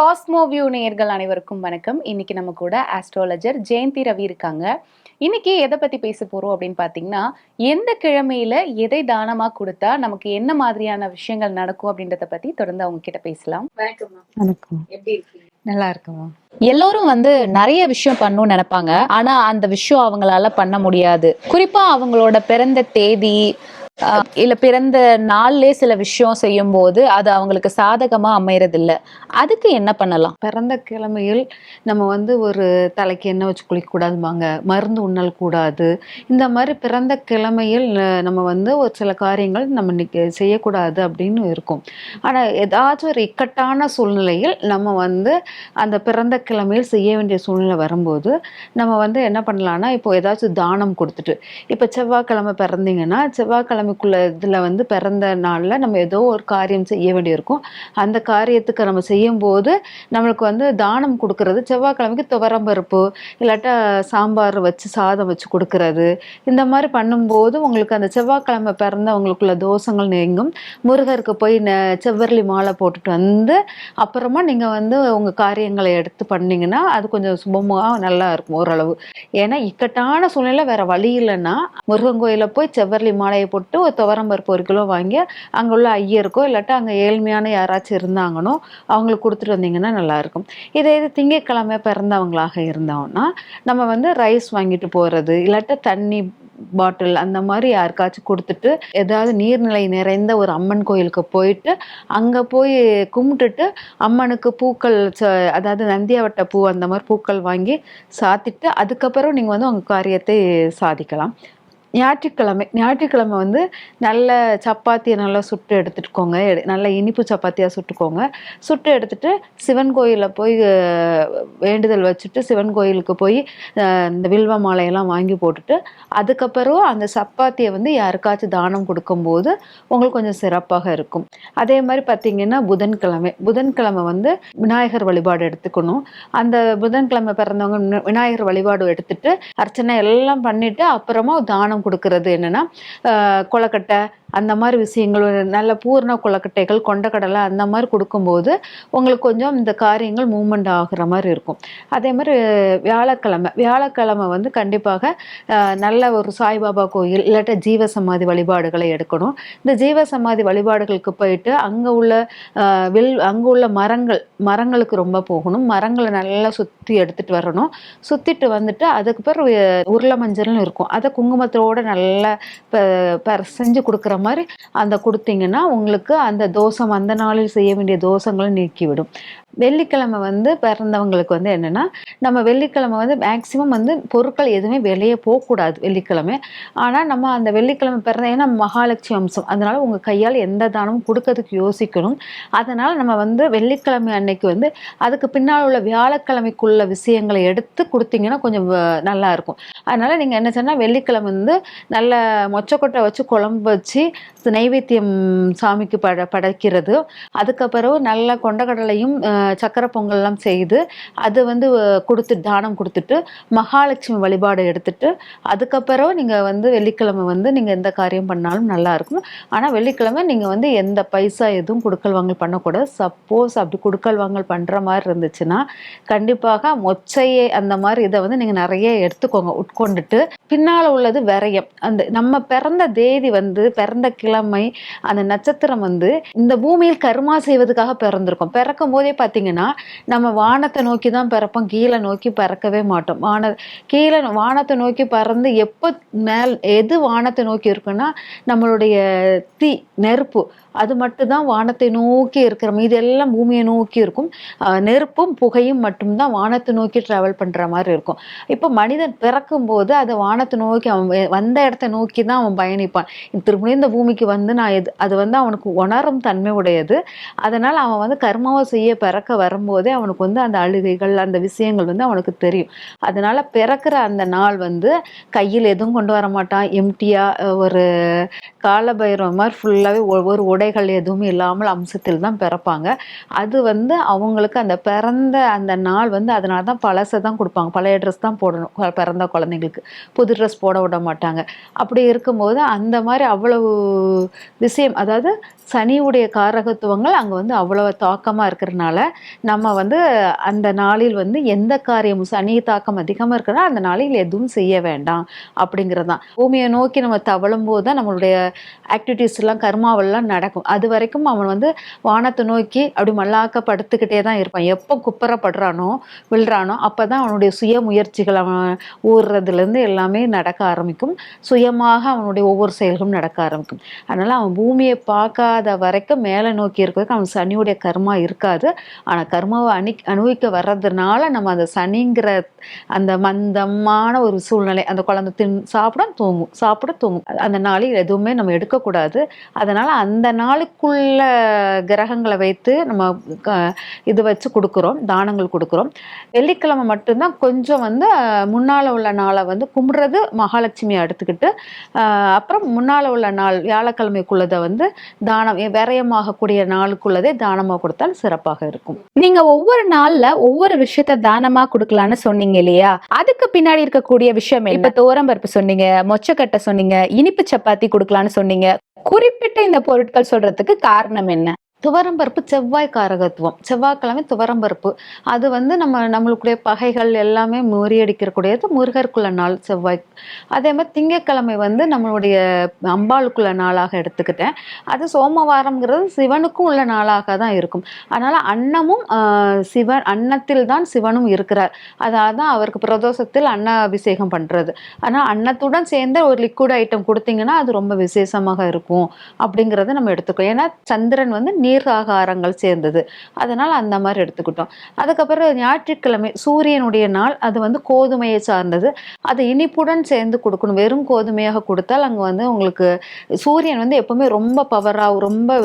Cosmo view நேயர்கள் அனைவருக்கும் வணக்கம். இன்னைக்கு நம்ம கூட ஆஸ்ட்ராலஜர் ஜெயந்தி ரவி இருக்காங்க. இன்னைக்கு எதை பத்தி பேச போறோம் அப்படின்னு பாத்தீங்கன்னா, எந்த கிழமையில எதை தானமா கொடுத்தா நமக்கு என்ன மாதிரியான விஷயங்கள் நடக்கும் அப்படின்றத பத்தி தொடர்ந்து அவங்க கிட்ட பேசலாம். வணக்கம். எப்படி இருக்கீங்க? நல்லா இருக்குமா. எல்லோரும் நிறைய விஷயம் பண்ணணும்னு நினைப்பாங்க. ஆனா அந்த விஷயம் அவங்களால பண்ண முடியாது. குறிப்பா அவங்களோட பிறந்த தேதி இல்ல பிறந்த நாள்லயே சில விஷயம் செய்யும் போது அது அவங்களுக்கு சாதகமா அமையறது இல்ல. அதுக்கு என்ன பண்ணலாம்? பிறந்த கிழமையில் நம்ம ஒரு தலைக்கு எண்ணெய் வச்சு குளிக்க கூடாதுமாங்க, மருந்து உண்ணல் கூடாது. இந்த மாதிரி பிறந்த கிழமையில் நம்ம ஒரு சில காரியங்கள் நம்ம இன்னைக்கு செய்யக்கூடாது அப்படின்னு இருக்கும். ஆனா ஏதாச்சும் ஒரு இக்கட்டான சூழ்நிலையில் நம்ம அந்த பிறந்த கிழமையில் செய்ய வேண்டிய சூழ்நிலை வரும்போது நம்ம என்ன பண்ணலாம்னா, இப்போ ஏதாச்சும் தானம் கொடுத்துட்டு, இப்போ செவ்வாய்க்கிழமை பிறந்தீங்கன்னா செவ்வாய்க்கிழமைக்குள்ள இதில் பிறந்த நாளில் நம்ம ஏதோ ஒரு காரியம் செய்ய வேண்டியிருக்கும். அந்த காரியத்துக்கு நம்ம செய்யும்போது நம்மளுக்கு தானம் கொடுக்கறது, செவ்வாய்க்கிழமைக்கு துவரம்பருப்பு இல்லாட்டா சாம்பார் வச்சு சாதம் வச்சு கொடுக்கறது, இந்த மாதிரி பண்ணும்போது உங்களுக்கு அந்த செவ்வாய்க்கிழமை பிறந்தவங்களுக்குள்ள தோஷங்கள் நீங்கும். முருகருக்கு போய் செவ்வரளி மாலை போட்டுட்டு அப்புறமா நீங்கள் உங்கள் காரியங்களை எடுத்து பண்ணிங்கன்னா அது கொஞ்சம் சுபமாக நல்லா இருக்கும் ஓரளவு. ஏன்னா இக்கட்டான சூழ்நிலை வேற வழி இல்லைன்னா முருகன் கோயிலில் போய் செவ்வரளி மாலையை போட்டு ஒரு துவரம்பருப்பு 1 கிலோ வாங்கி அங்கே உள்ள ஐயருக்கோ இல்லாட்டா அங்கே ஏழ்மையான யாராச்சும் இருந்தாங்கன்னோ அவங்களுக்கு கொடுத்துட்டு வந்தீங்கன்னா நல்லாயிருக்கும். இதே இது திங்கட்கிழமை பிறந்தவங்களாக இருந்தோம்னா நம்ம ரைஸ் வாங்கிட்டு போகிறது இல்லாட்டா தண்ணி பாட்டில் அந்த மாதிரி யாருக்காச்சும் கொடுத்துட்டு, ஏதாவது நீர்நிலை நிறைந்த ஒரு அம்மன் கோயிலுக்கு போயிட்டு அங்கே போய் கும்பிட்டுட்டு அம்மனுக்கு பூக்கள் அதாவது நந்தியாவட்ட பூ அந்த மாதிரி பூக்கள் வாங்கி சாத்திட்டு அதுக்கப்புறம் நீங்கள் உங்கள் காரியத்தை சாதிக்கலாம். ஞாயிற்றுக்கிழமை நல்ல சப்பாத்தியை நல்லா சுட்டு எடுத்துட்டுக்கோங்க. நல்ல இனிப்பு சப்பாத்தியாக சுட்டுக்கோங்க. சுட்டு எடுத்துட்டு சிவன் கோயிலில் போய் வேண்டுதல் வச்சுட்டு சிவன் கோயிலுக்கு போய் இந்த வில்வ மாலையெல்லாம் வாங்கி போட்டுட்டு அதுக்கப்புறம் அந்த சப்பாத்தியை யாருக்காச்சும் தானம் கொடுக்கும்போது உங்களுக்கு கொஞ்சம் சிறப்பாக இருக்கும். அதே மாதிரி பார்த்தீங்கன்னா புதன்கிழமை விநாயகர் வழிபாடு எடுத்துக்கணும். அந்த புதன்கிழமை பிறந்தவங்க விநாயகர் வழிபாடு எடுத்துட்டு அர்ச்சனை எல்லாம் பண்ணிட்டு அப்புறமா தானம் கொடுக்கறது என்னன்னா கொலக்கட்டை அந்த மாதிரி விஷயங்கள், நல்ல பூர்ண கொலக்கட்டைகள், கொண்டக்கடலை அந்த மாதிரி கொடுக்கும்போது உங்களுக்கு கொஞ்சம் இந்த காரியங்கள் மூவ்மெண்ட் ஆகுற மாதிரி இருக்கும். அதே மாதிரி வியாழக்கிழமை கண்டிப்பாக நல்ல ஒரு சாய்பாபா கோயில் இல்லாட்ட ஜீவசமாதி வழிபாடுகளை எடுக்கணும். இந்த ஜீவசமாதி வழிபாடுகளுக்கு போயிட்டு அங்கே உள்ள மரங்களுக்கு ரொம்ப போகணும். மரங்களை நல்லா சுற்றி எடுத்துட்டு வரணும். சுற்றிட்டு வந்துட்டு அதுக்கு பிறகு உருளை மஞ்சள்னு இருக்கும், அதை குங்குமத்தோட நல்லா செஞ்சு கொடுக்குற மாதிரி அந்த கொடுத்தீங்கன்னா உங்களுக்கு அந்த தோஷம் அந்த நாளில் செய்ய வேண்டிய தோஷங்களை நீக்கிவிடும். வெள்ளிக்கிழமை பிறந்தவங்களுக்கு என்னன்னா, நம்ம வெள்ளிக்கிழமை மேக்சிமம் பொருட்கள் எதுவுமே வெளியே போகக்கூடாது வெள்ளிக்கிழமை. ஆனால் நம்ம அந்த வெள்ளிக்கிழமை பிறந்த ஏன்னா மகாலட்சுமி அம்சம், அதனால உங்கள் கையால் எந்த தானமும் கொடுக்கறதுக்கு யோசிக்கணும். அதனால் நம்ம வெள்ளிக்கிழமை அன்னைக்கு அதுக்கு பின்னால் உள்ள வியாழக்கிழமைக்குள்ள விஷயங்களை எடுத்து கொடுத்தீங்கன்னா கொஞ்சம் நல்லா இருக்கும். அதனால நீங்கள் என்ன சொன்னால் வெள்ளிக்கிழமை நல்ல மொச்சக்கொட்டை வச்சு குழம்பு வச்சு நைவேத்தியம் சாமிக்கு படைக்கிறது, அதுக்கப்புறம் நல்ல கொண்டக்கடலையும் சக்கரை பொங்கல்லாம் செய்து அது கொடுத்து தானம் கொடுத்துட்டு மகாலட்சுமி வழிபாடு எடுத்துட்டு அதுக்கப்புறம் நீங்கள் வெள்ளிக்கிழமை நீங்கள் எந்த காரியம் பண்ணாலும் நல்லா இருக்கும். ஆனால் வெள்ளிக்கிழமை நீங்கள் எந்த பைசா எதுவும் கொடுக்கல் வாங்கல் பண்ணக்கூடாது. சப்போஸ் அப்படி கொடுக்கல் வாங்கல் பண்ணுற மாதிரி இருந்துச்சுன்னா கண்டிப்பாக மொச்சையை அந்த மாதிரி இதை நீங்கள் நிறைய எடுத்துக்கோங்க. உட்கொண்டுட்டு பின்னால் உள்ளது விரயம். அந்த நம்ம பிறந்த தேதி பிறந்த கிழமை அந்த நட்சத்திரம் இந்த பூமியில் கர்மா செய்வதற்காக பிறந்திருக்கோம். பிறக்கும் போதே பார்த்தீங்கன்னா நம்ம வானத்தை நோக்கி தான் பிறப்போம், கீழே நோக்கி பிறக்கவே மாட்டோம். கீழே வானத்தை நோக்கி பறந்து எப்போ எது வானத்தை நோக்கி இருக்குன்னா நம்மளுடைய நெருப்பு அது மட்டும்தான் வானத்தை நோக்கி இருக்கிற, மீது எல்லாம் பூமியை நோக்கி இருக்கும். நெருப்பும் புகையும் மட்டும்தான் வானத்தை நோக்கி டிராவல் பண்ணுற மாதிரி இருக்கும். இப்போ மனிதன் பிறக்கும் போது அது வானத்தை நோக்கி அவன் வந்த இடத்த நோக்கி தான் அவன் பயணிப்பான். திரும்ப இந்த பூமிக்கு நான் அது அவனுக்கு உணரும் தன்மை உடையது. அதனால் அவன் கர்மாவை செய்ய பிறக்க வரும்போதே அவனுக்கு அந்த அழுகைகள் அந்த விஷயங்கள் அவனுக்கு தெரியும். அதனால பிறக்கிற அந்த நாள் கையில் எதுவும் கொண்டு வர மாட்டான், எம்டியா ஒரு காலபைரவர் மாதிரி ஃபுல்லாகவே ஒவ்வொரு உடைகள் எதுவுமே இல்லாமல் அம்சத்தில் தான் பிறப்பாங்க. அது வந்து அவங்களுக்கு அந்த பிறந்த அந்த நாள் வந்து அதனால தான் பழசை தான் கொடுப்பாங்க. பழைய ட்ரெஸ் தான் போடணும் பிறந்த குழந்தைங்களுக்கு. புது ட்ரெஸ் போட விட மாட்டாங்க. அப்படி இருக்கும்போது அந்த மாதிரி அவ்வளவு விஷயம், அதாவது சனியுடைய காரகத்துவங்கள் அங்கே வந்து அவ்வளவு தாக்கமாக இருக்கிறதுனால நம்ம வந்து அந்த நாளில் வந்து எந்த காரியமும் சனி தாக்கம் அதிகமாக இருக்கிறதா அந்த நாளில் எதுவும் செய்ய வேண்டாம் அப்படிங்கிறது தான். பூமியை நோக்கி நம்ம தவழும் போது தான் நம்மளுடைய ஆக்டிவிட்டீஸ் எல்லாம் கர்மாவெல்லாம் நடக்கும். அது வரைக்கும் அவன் வந்து வானத்தை நோக்கி அப்படி மல்லாக்க படுத்துக்கிட்டே தான் இருப்பான். எப்போ குப்புறப்படுறானோ விழுறானோ அப்போ தான் அவனுடைய சுய முயற்சிகள், அவன் ஊறுறதுலேருந்து எல்லாமே நடக்க ஆரம்பிக்கும். சுயமாக அவனுடைய ஒவ்வொரு செயல்களும் நடக்க ஆரம்பிக்கும். அதனால் அவன் பூமியை பார்க்காத வரைக்கும் மேலே நோக்கி இருக்கிறதுக்கு அவன் சனியுடைய கர்மா இருக்காது. ஆனால் கர்மாவை அனுபவிக்க வர்றதுனால நம்ம அந்த சனிங்கிற அந்த மந்தமான ஒரு சூழ்நிலை, அந்த குழந்தை சாப்பிட தூங்கும் அந்த நாளில் எதுவுமே நம்ம எடுக்கக்கூடாது. அதனால் அந்த நாளுக்குள்ள கிரகங்களை வைத்து நம்ம இது வச்சு கொடுக்குறோம், தானங்கள் கொடுக்குறோம். வெள்ளிக்கிழமை மட்டும்தான் கொஞ்சம் வந்து முன்னால் உள்ள நாளை வந்து கும்பிட்றது மகாலட்சுமியை எடுத்துக்கிட்டு, அப்புறம் முன்னால் உள்ள நாள் வியாழக்கிழமைக்குள்ளதை வந்து தானம் விரயமாகக்கூடிய நாளுக்குள்ளதே தானமாக கொடுத்தால் சிறப்பாக இருக்கும். நீங்க ஒவ்வொரு நாள்ல ஒவ்வொரு விஷயத்த தானமா கொடுக்கலான்னு சொன்னீங்க இல்லையா, அதுக்கு பின்னாடி இருக்கக்கூடிய விஷயம் இப்ப துவரம்பருப்பு சொன்னீங்க, மொச்சக்கட்டை சொன்னீங்க, இனிப்பு சப்பாத்தி கொடுக்கலான்னு சொன்னீங்க. குறிப்பிட்ட இந்த பொருட்கள் சொல்றதுக்கு காரணம் என்ன? துவரம்பருப்பு செவ்வாய் காரகத்துவம். செவ்வாய்க்கிழமை துவரம்பருப்பு அது வந்து நம்மளுடைய பகைகள் எல்லாமே முறியடிக்கிறக்கூடியது முருகருக்குள்ள நாள் செவ்வாய். அதே மாதிரி திங்கட்கிழமை வந்து நம்மளுடைய அம்பாளுக்குள்ள நாளாக எடுத்துக்கிட்டேன். அது சோமவாரம்ங்கிறது சிவனுக்கும் உள்ள நாளாக தான் இருக்கும். அதனால் அன்னமும் சிவன், அன்னத்தில் தான் சிவனும் இருக்கிறார். அதனால தான் அவருக்கு பிரதோஷத்தில் அன்ன அபிஷேகம் பண்ணுறது. ஆனால் அன்னத்துடன் சேர்ந்த ஒரு லிக்விட் ஐட்டம் கொடுத்தீங்கன்னா அது ரொம்ப விசேஷமாக இருக்கும் அப்படிங்கிறத நம்ம எடுத்துக்கோம். ஏன்னா சந்திரன் வந்து நீர் ஆகாரங்கள் சேர்ந்தது, அதனால் அந்த மாதிரி எடுத்துக்கிட்டோம். அதுக்கப்புறம் ஞாயிற்றுக்கிழமை சூரியனுடைய நாள், அது வந்து கோதுமையை சார்ந்தது. அது இனிப்புடன் சேர்ந்து கொடுக்கணும். வெறும் கோதுமையாக கொடுத்தால் அங்கே வந்து உங்களுக்கு சூரியன் வந்து எப்பவுமே ரொம்ப பவராக ரொம்ப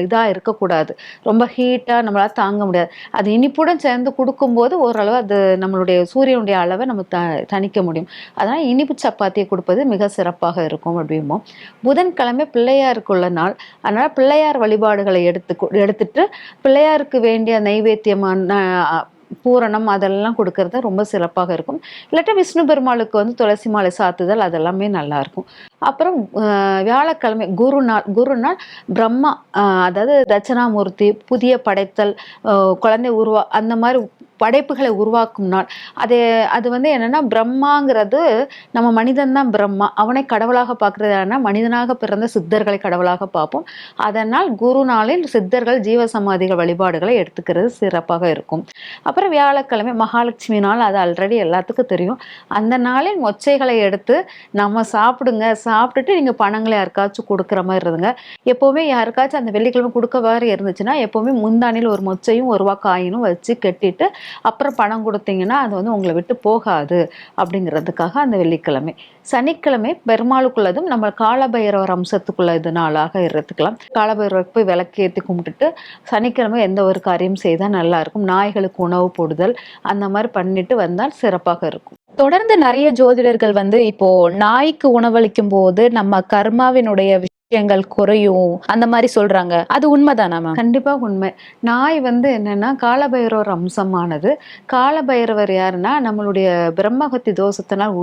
இதாக இருக்கக்கூடாது, ரொம்ப ஹீட்டாக நம்மளால் தாங்க முடியாது. அது இனிப்புடன் சேர்ந்து கொடுக்கும்போது ஓரளவு அது நம்மளுடைய சூரியனுடைய அளவை நம்ம தணிக்க முடியும். அதனால் இனிப்பு சப்பாத்தியை கொடுப்பது மிக சிறப்பாக இருக்கும் அப்படிம்போம். புதன்கிழமை பிள்ளையாருக்குள்ள நாள், அதனால் பிள்ளையார் வழிபாடுகளை எடுத்துட்டு பிள்ளையாருக்கு வேண்டிய நைவேத்தியமான பூரணம் அதெல்லாம் கொடுக்கறது ரொம்ப சிறப்பாக இருக்கும். இல்லாட்டா விஷ்ணு பெருமாளுக்கு வந்து துளசி மாலை சாத்துதல் அதெல்லாமே நல்லா இருக்கும். அப்புறம் வியாழக்கிழமை குருநாள் பிரம்மா, அதாவது தட்சணாமூர்த்தி, புதிய படைத்தல், குழந்தை அந்த மாதிரி படைப்புகளை உருவாக்கும் நாள். அது வந்து என்னன்னா பிரம்மாங்கிறது நம்ம மனிதன் தான் பிரம்மா, அவனை கடவுளாக பார்க்கறது மனிதனாக பிறந்த சித்தர்களை கடவுளாக பார்ப்போம். அதனால் குரு நாளில் சித்தர்கள் ஜீவசமாதிகள் வழிபாடுகளை எடுத்துக்கிறது சிறப்பாக இருக்கும். அப்புறம் வியாழக்கிழமை மகாலட்சுமி நாள், அது ஆல்ரெடி எல்லாத்துக்கும் தெரியும். அந்த நாளில் மொச்சைகளை எடுத்து நம்ம சாப்பிட்டுட்டு நீங்கள் பணங்களை யாருக்காச்சும் கொடுக்குற மாதிரி இருந்துங்க. எப்போவுமே யாருக்காச்சும் அந்த வெள்ளிக்கிழமை கொடுக்க மாதிரி இருந்துச்சுன்னா எப்போவுமே முந்தானில் ஒரு மொச்சையும் ஒரு ரூபா காயினும் வச்சு கட்டிட்டு அப்புறம் பணம் கொடுத்தீங்கன்னா அது வந்து உங்களை விட்டு போகாது அப்படிங்கிறதுக்காக அந்த வெள்ளிக்கிழமை. சனிக்கிழமை பெருமாளுக்குள்ளதும் நம்ம காலபைரவர் அம்சத்துக்குள்ள இது நாளாக எடுத்துக்கலாம். காலபைரவருக்கு போய் விளக்கேற்றி கும்பிட்டுட்டு சனிக்கிழமை எந்த ஒரு காரியம் செய்தால் நல்லா இருக்கும். நாய்களுக்கு உணவு போடுதல் அந்த மாதிரி பண்ணிட்டு வந்தால் சிறப்பாக இருக்கும். தொடர்ந்து நிறைய ஜோதிடர்கள் வந்து இப்போ நாய்க்கு உணவளிக்கும் போது நம்ம கர்மாவினுடைய விஷயங்கள் குறையும் அந்த மாதிரி சொல்றாங்க. அது உண்மைதானா மேம்? கண்டிப்பா உண்மை. நாய் வந்து என்னன்னா காலபைரவர் அம்சமானது. காலபைரவர் யாருன்னா நம்மளுடைய பிரம்மஹத்தி தோஷத்தினால்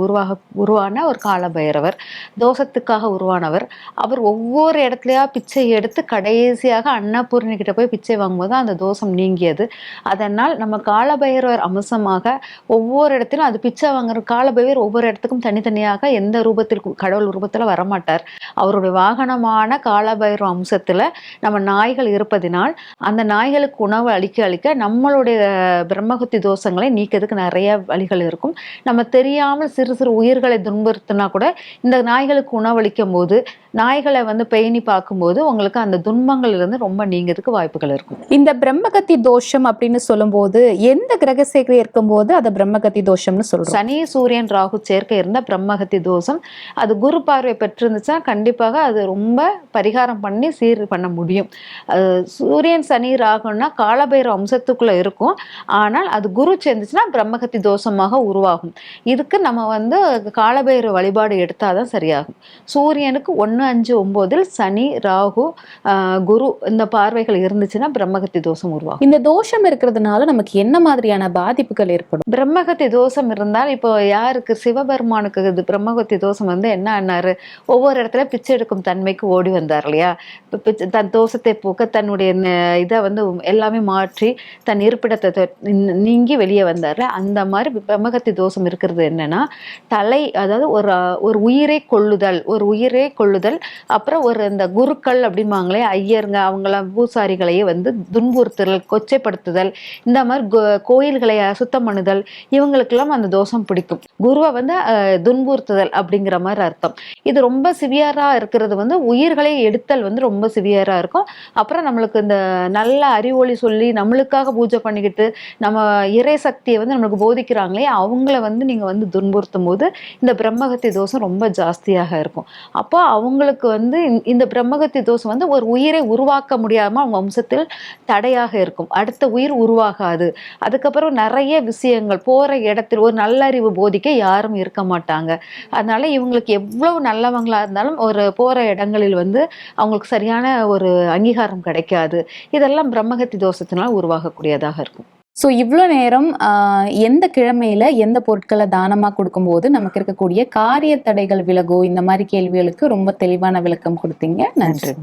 உருவான ஒரு காலபைரவர், தோஷத்துக்காக உருவானவர். அவர் ஒவ்வொரு இடத்துலயா பிச்சை எடுத்து கடைசியாக அன்னபூர்ணி கிட்ட போய் பிச்சை வாங்கும்போது அந்த தோஷம் நீங்கியது. அதனால் நம்ம காலபைரவர் அம்சமாக ஒவ்வொரு இடத்திலும் அது பிச்சை வாங்குற காலபைரவர் ஒவ்வொரு இடத்துக்கும் தனித்தனியாக எந்த ரூபத்தில் கடவுள் ரூபத்துல வரமாட்டார். அவருடைய வாகனமான காலபைரவ அம்சத்துல நம்ம நாய்கள் இருப்பதினால் அந்த நாய்களுக்கு உணவு அளிக்க நம்மளுடைய பிரம்மகுத்தி தோஷங்களை நீக்கிறதுக்கு நிறைய வழிகள் இருக்கும். நம்ம தெரியாமல் சிறு சிறு உயிர்களை துன்புறுத்தினா கூட இந்த நாய்களுக்கு உணவளிக்கும் போது, நாய்களை வந்து பேணி பார்க்கும்போது உங்களுக்கு அந்த துன்பங்கள் இருந்து ரொம்ப நீங்கிறதுக்கு வாய்ப்புகள் இருக்கும். இந்த பிரம்மகத்தி தோஷம் அப்படின்னு சொல்லும்போது எந்த கிரக சேர்க்கை இருக்கும்போது அதை பிரம்மகத்தி தோஷம்னு சொல்றோம்? சனி சூரியன் ராகு சேர்க்கை இருந்த பிரம்மகத்தி தோஷம் அது குரு பார்வை பெற்றிருந்துச்சுன்னா கண்டிப்பாக அது ரொம்ப பரிகாரம் பண்ணி சீர் பண்ண முடியும். சூரியன் சனி ராகுன்னா காலபைரவ அம்சத்துக்குள்ள இருக்கும். ஆனால் அது குரு சேர்ந்துச்சுன்னா பிரம்மகத்தி தோஷமாக உருவாகும். இதுக்கு நம்ம வந்து காலபைரவ வழிபாடு எடுத்தாதான் சரியாகும். சூரியனுக்கு 1 1, 5, 9 சனி, ராகு, குரு இந்த பார்வைகள் இருந்துச்சுன்னா பிரம்மகத்தி தோஷம் உருவாகும். இந்த தோஷம் இருக்கிறதுனால நமக்கு என்ன மாதிரியான பாதிப்புகள் ஏற்படும்? பிரம்மகத்தி தோஷம் இருந்தால் இப்போ யாருக்கு சிவபெருமானுக்கு இது பிரம்மகத்தி தோஷம் வந்து என்ன ஆனாரு, ஒவ்வொரு இடத்துல பிச்சை எடுக்கும் தன்மைக்கு ஓடி வந்தார் இல்லையா? இப்போ பிச்சை தன் தோஷத்தை போக்க தன்னுடைய இதை வந்து எல்லாமே மாற்றி தன் இருப்பிடத்தை நீங்கி வெளியே வந்தார். அந்த மாதிரி பிரம்மகத்தி தோஷம் இருக்கிறது என்னன்னா அதாவது ஒரு உயிரை கொள்ளுதல், அப்புறம் ஒரு இந்த குருக்கள் அப்படிம்பாங்களே ஐயருங்க அவங்களாம் பூசாரிகளையே வந்து துன்புறுத்துதல், கொச்சைப்படுத்துதல், இந்த மாதிரி கோயில்களை சுத்தம் பண்ணுதல், இவங்களுக்கெல்லாம் அந்த தோஷம் பிடிக்கும். குருவை வந்து துன்புறுத்துதல் அப்படிங்கிற மாதிரி அர்த்தம். இது ரொம்ப சிவியரா இருக்கிறது வந்து உயிர்களை எடுத்தல் வந்து ரொம்ப சிவியரா இருக்கும். அப்புறம் நம்மளுக்கு இந்த நல்ல அறிவொளி சொல்லி நம்மளுக்காக பூஜை பண்ணிக்கிட்டு நம்ம இறை சக்தியை வந்து நம்மளுக்கு போதிக்கிறாங்களே அவங்கள வந்து நீங்க வந்து துன்புறுத்தும் போது இந்த பிரம்மகத்தி தோஷம் ரொம்ப ஜாஸ்தியாக இருக்கும். அப்போ அவங்களுக்கு வந்து இந்த பிரம்மகத்தி தோஷம் வந்து ஒரு உயிரை உருவாக்க முடியாம அவங்க வம்சத்தில் தடையாக இருக்கும். அடுத்த உயிர் உருவாகாது. அதுக்கப்புறம் நிறைய விஷயங்கள் போற இடத்தில் ஒரு நல்லறிவு போதிக்க யாரும் இருக்க மாட்டாங்க. அதனால இவங்களுக்கு எவ்வளவு நல்லவங்களா இருந்தாலும் ஒரு போற இடங்களில் வந்து அவங்களுக்கு சரியான ஒரு அங்கீகாரம் கிடைக்காது. இதெல்லாம் பிரம்மகத்தி தோஷத்தினால் உருவாகக்கூடியதாக இருக்கும். ஸோ இவ்வளோ நேரம் எந்த கிழமையில எந்த பொருட்களை தானமாக கொடுக்கும்போது நமக்கு இருக்கக்கூடிய காரிய தடைகள் விலகும், இந்த மாதிரி கேள்விகளுக்கு ரொம்ப தெளிவான விளக்கம் கொடுத்தீங்க. நன்றி.